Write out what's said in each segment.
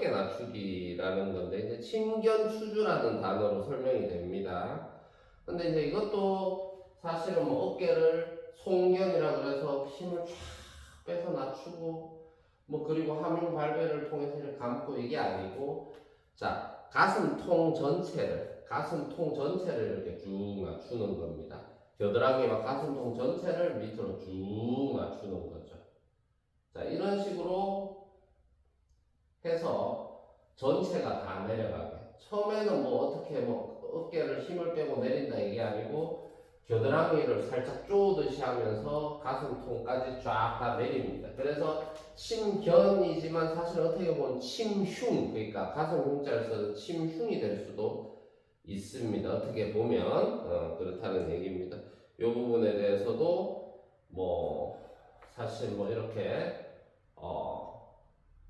어깨 낮추기라는 건데 이제 침견추주라는 단어로 설명이 됩니다. 근데 이제 이것도 사실은 뭐 어깨를 송견이라 그래서 힘을 쫙 빼서 낮추고 뭐 그리고 하민 발배를 통해서 이렇게 감고 이게 아니고 자 가슴통 전체를 이렇게 쭉 낮추는 겁니다. 겨드랑이와 가슴통 전체를 밑으로 쭉 낮추는 거죠. 자 이런 식으로 해서 전체가 다 내려가게. 처음에는 뭐 어떻게 뭐 어깨를 힘을 빼고 내린다 이게 아니고 겨드랑이를 살짝 쪼듯이 하면서 가슴통까지 쫙 다 내립니다. 그래서 침견이지만 사실 어떻게 보면 침흉, 그러니까 가슴 흉자를 써서 침흉이 될 수도 있습니다. 어떻게 보면 그렇다는 얘기입니다. 이 부분에 대해서도 뭐 사실 뭐 이렇게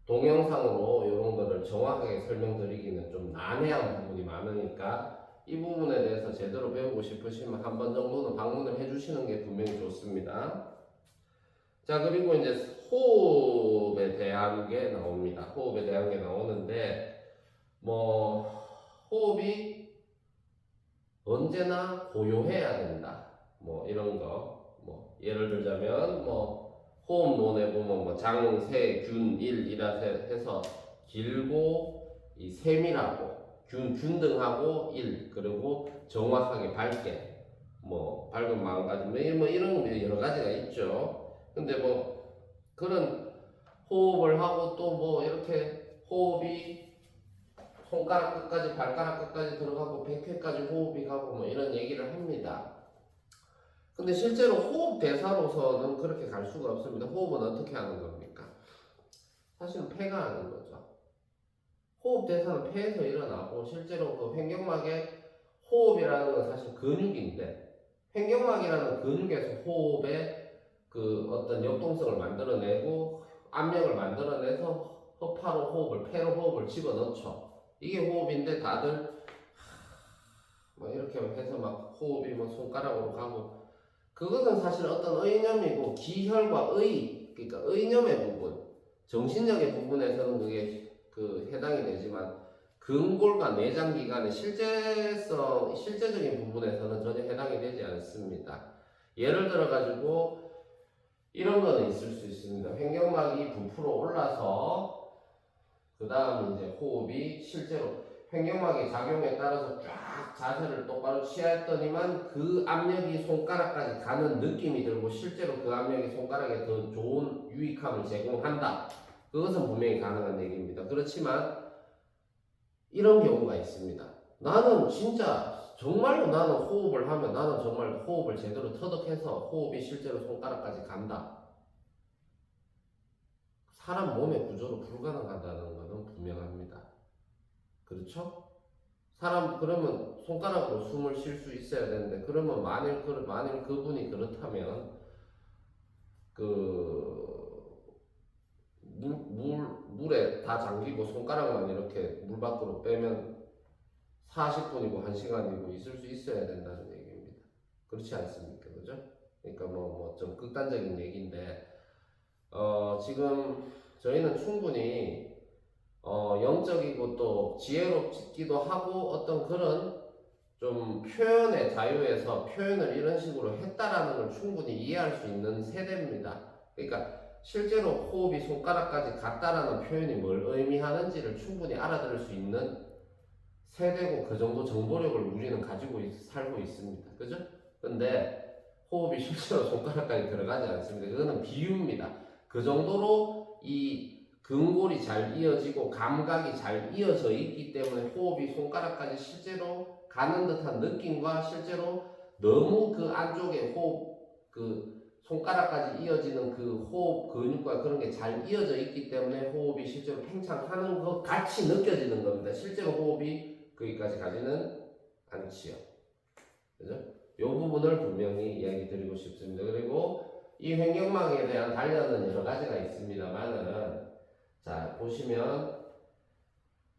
동영상으로 이런 거를 정확하게 설명드리기는 좀 난해한 부분이 많으니까 이 부분에 대해서 제대로 배우고 싶으시면 한 번 정도는 방문을 해주시는 게 분명히 좋습니다. 자 그리고 이제 호흡에 대한 게 나옵니다. 호흡에 대한 게 나오는데 뭐 호흡이 언제나 고요해야 된다. 뭐 이런 거 뭐 예를 들자면 뭐 호흡론에 보면 뭐 장, 세, 균, 일이라 해서 길고 이 세밀하고 균등하고 일 그리고 정확하게 밝게 뭐 밝은 마음가짐 뭐 이런 여러 가지가 있죠. 근데 뭐 그런 호흡을 하고 또 뭐 이렇게 호흡이 손가락 끝까지 발가락 끝까지 들어가고 100회까지 호흡이 가고 뭐 이런 얘기를 합니다. 근데 실제로 호흡 대사로서는 그렇게 갈 수가 없습니다. 호흡은 어떻게 하는 겁니까? 사실은 폐가 하는 거죠. 호흡 대사는 폐에서 일어나고 실제로 그 횡격막의 호흡이라는 건 사실 근육인데 횡격막이라는 근육에서 호흡의 그 어떤 역동성을 만들어내고 압력을 만들어내서 허파로 호흡을 폐로 호흡을 집어넣죠. 이게 호흡인데 다들 뭐 이렇게 해서 막 호흡이 뭐 손가락으로 가고 그것은 사실 어떤 의념이고 기혈과 그러니까 의념의 부분, 정신력의 부분에서는 그게 그 해당이 되지만 근골과 내장 기관의 실제적인 부분에서는 전혀 해당이 되지 않습니다. 예를 들어 가지고 이런 거는 있을 수 있습니다. 횡격막이 부풀어 올라서 그 다음 이제 호흡이 실제로 횡격막의 작용에 따라서 쫙 자세를 똑바로 취했더니만 그 압력이 손가락까지 가는 느낌이 들고 실제로 그 압력이 손가락에 더 좋은 유익함을 제공한다. 그것은 분명히 가능한 얘기입니다. 그렇지만 이런 경우가 있습니다. 나는 진짜 정말로 나는 호흡을 하면 나는 정말 호흡을 제대로 터득해서 호흡이 실제로 손가락까지 간다. 사람 몸의 구조로 불가능하다는 것은 분명합니다. 그렇죠? 사람 그러면 손가락으로 숨을 쉴 수 있어야 되는데 그러면 만일 그분이 그렇다면 그 물에 다 잠기고 손가락만 이렇게 물 밖으로 빼면 40분이고 1시간이고 있을 수 있어야 된다는 얘기입니다. 그렇지 않습니까? 그죠? 그러니까 뭐 좀 극단적인 얘기인데 지금 저희는 충분히 영적이고 또 지혜롭기도 하고 어떤 그런 좀 표현의 자유에서 표현을 이런 식으로 했다라는 걸 충분히 이해할 수 있는 세대입니다. 그러니까 실제로 호흡이 손가락까지 갔다라는 표현이 뭘 의미하는지를 충분히 알아들을 수 있는 세대고 그 정도 정보력을 우리는 가지고 살고 있습니다. 그죠? 근데 호흡이 실제로 손가락까지 들어가지 않습니다. 그거는 비유입니다. 그 정도로 이 근골이 잘 이어지고 감각이 잘 이어져 있기 때문에 호흡이 손가락까지 실제로 가는 듯한 느낌과 실제로 너무 그 안쪽에 호흡 그 손가락까지 이어지는 그 호흡 근육과 그런 게 잘 이어져 있기 때문에 호흡이 실제로 팽창하는 것 같이 느껴지는 겁니다. 실제로 호흡이 거기까지 가지는 않지요. 그죠? 이 부분을 분명히 이야기 드리고 싶습니다. 그리고 이 횡격막에 대한 단련은 여러 가지가 있습니다만은 자 보시면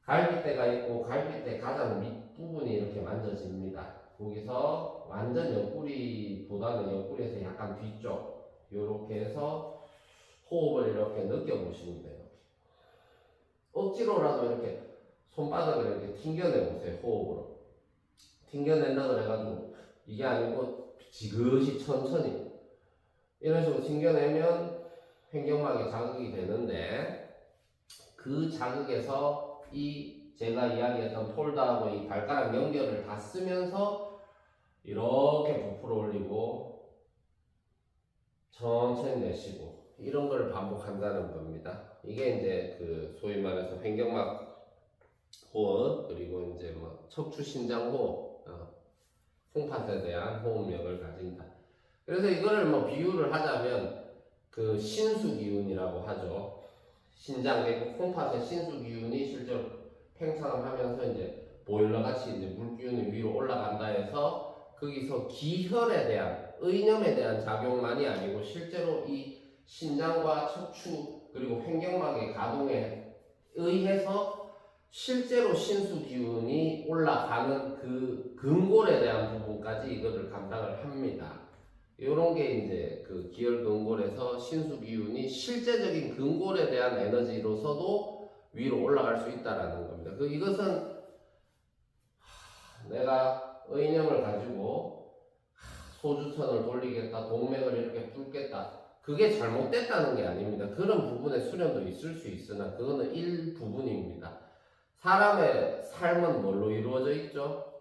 갈비뼈가 있고 갈비뼈 가장 밑부분이 이렇게 만져집니다. 거기서 완전 옆구리보다는 옆구리에서 약간 뒤쪽 이렇게 해서 호흡을 이렇게 느껴보시면 돼요. 억지로라도 이렇게 손바닥을 이렇게 튕겨내 보세요. 호흡으로 튕겨낸다 그래가지고 이게 아니고 지그시 천천히 이런 식으로 튕겨내면 횡격막에 자극이 되는데 그 자극에서 이 제가 이야기했던 폴더하고 이 발가락 연결을 다 쓰면서 이렇게 부풀어 올리고 천천히 내쉬고 이런 걸 반복한다는 겁니다. 이게 이제 그 소위 말해서 횡격막 호흡 그리고 이제 뭐 척추 신장 호흡, 콩팥에 대한 호흡력을 가진다. 그래서 이거를 뭐 비유를 하자면 그 신수 기운이라고 하죠. 신장 그리고 콩팥의 신수 기운이 실제로 팽창을 하면서 이제 보일러 같이 이제 물 기운이 위로 올라간다 해서 거기서 기혈에 대한 의념에 대한 작용만이 아니고 실제로 이 신장과 척추 그리고 횡격막의 가동에 의해서 실제로 신수 기운이 올라가는 그 근골에 대한 부분까지 이거를 감당을 합니다. 이런 게 이제 그 기혈 근골에서 신수 기운이 실제적인 근골에 대한 에너지로서도 위로 올라갈 수 있다라는 겁니다. 이것은 내가 의념을 가지고 소주천을 돌리겠다, 동맥을 이렇게 뚫겠다. 그게 잘못됐다는 게 아닙니다. 그런 부분의 수련도 있을 수 있으나 그거는 일부분입니다. 사람의 삶은 뭘로 이루어져 있죠?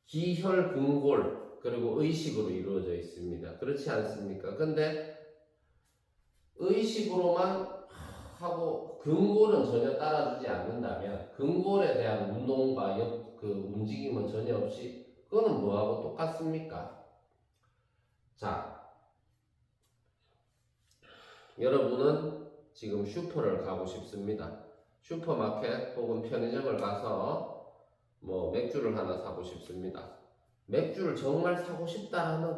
기혈 근골 그리고 의식으로 이루어져 있습니다. 그렇지 않습니까? 근데 의식으로만 하고 근골은 전혀 따라주지 않는다면 근골에 대한 운동과 그 움직임은 전혀 없이 그거는 뭐하고 똑같습니까? 자, 여러분은 지금 슈퍼를 가고 싶습니다. 슈퍼마켓 혹은 편의점을 가서 뭐 맥주를 하나 사고 싶습니다. 맥주를 정말 사고 싶다라는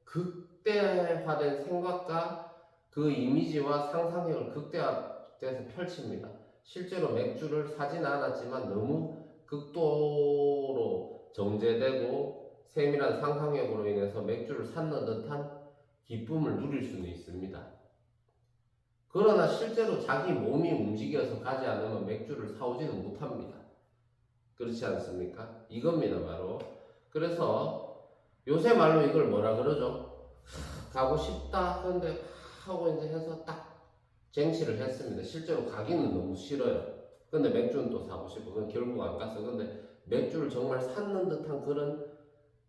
극대화된 생각과 그 이미지와 상상력을 극대화돼서 펼칩니다. 실제로 맥주를 사진 않았지만 너무 극도로 정제되고 세밀한 상상력으로 인해서 맥주를 샀는 듯한 기쁨을 누릴 수는 있습니다. 그러나 실제로 자기 몸이 움직여서 가지 않으면 맥주를 사오지는 못합니다. 그렇지 않습니까? 이겁니다, 바로. 그래서 요새 말로 이걸 뭐라 그러죠? 가고 싶다. 그런데 하고 이제 해서 딱 쟁취를 했습니다. 실제로 가기는 너무 싫어요. 근데 맥주는 또 사고 싶고, 그건 결국 안 갔어. 근데 맥주를 정말 샀는 듯한 그런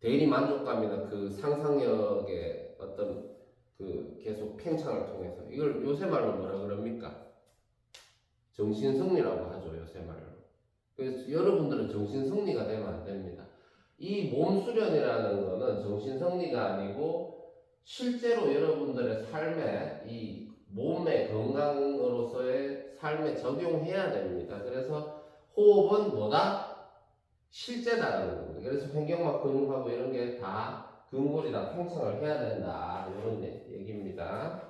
대리 만족감이나 그 상상력의 어떤 그 계속 팽창을 통해서 이걸 요새 말로 뭐라 그럽니까? 정신승리라고 하죠, 요새 말로. 그래서 여러분들은 정신승리가 되면 안 됩니다. 이 몸수련이라는 거는 정신승리가 아니고 실제로 여러분들의 삶에 이 몸의 건강으로서의 삶에 적용해야 됩니다. 그래서 호흡은 뭐다? 실제다라는 겁니다. 그래서 횡격막 근육하고 이런 게 다 근골이 다 팽창을 해야 된다. 이런 얘기입니다.